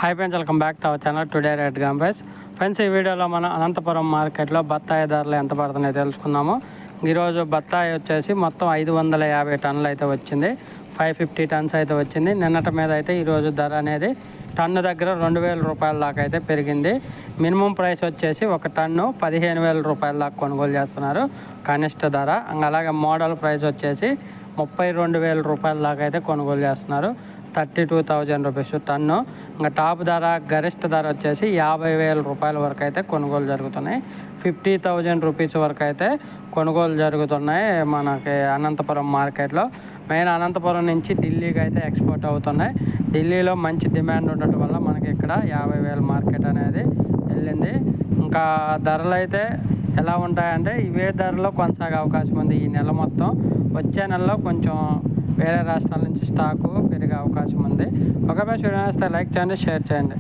Hi friends, welcome back to our channel today రేట్ గాంబైస్. Friends, ఈ వీడియోలో మనం అనంతపురం మార్కెట్లో బత్తాయి ధరలు ఎంత పడుతున్నాయో తెలుసుకుందాము. ఈరోజు బత్తాయి వచ్చేసి మొత్తం 550 టన్నులు అయితే వచ్చింది. 550 టన్స్ అయితే వచ్చింది. నిన్నటి మీద అయితే ఈరోజు ధర అనేది టన్ను దగ్గర 2000 రూపాయల దాకా అయితే పెరిగింది. మినిమం ప్రైస్ వచ్చేసి ఒక టన్ను 15,000 రూపాయల దాకా కొనుగోలు చేస్తున్నారు కనిష్ట ధర. అలాగే మోడల్ ప్రైస్ వచ్చేసి 32,000 రూపాయల దాకా అయితే కొనుగోలు చేస్తున్నారు. 32,000 రూపీస్ టన్ను. ఇంకా టాప్ ధర గరిష్ట ధర వచ్చేసి 50,000 రూపాయల వరకు అయితే కొనుగోలు జరుగుతున్నాయి. 50,000 రూపీస్ వరకు అయితే కొనుగోలు జరుగుతున్నాయి మనకి అనంతపురం మార్కెట్లో. మెయిన్ అనంతపురం నుంచి ఢిల్లీకి అయితే ఎక్స్పోర్ట్ అవుతున్నాయి. ఢిల్లీలో మంచి డిమాండ్ ఉండటం వల్ల మనకి ఇక్కడ 50,000 మార్కెట్ అనేది వెళ్ళింది. ఇంకా ధరలు అయితే ఎలా ఉంటాయంటే ఇవే ధరలో కొనసాగే అవకాశం ఉంది ఈ నెల మొత్తం. వచ్చే నెలలో కొంచెం వేరే రాష్ట్రాల నుంచి స్టాకు పెరిగే అవకాశం ఉంది. ఒకవేళ చూడండి, లైక్ చేయండి, షేర్ చేయండి.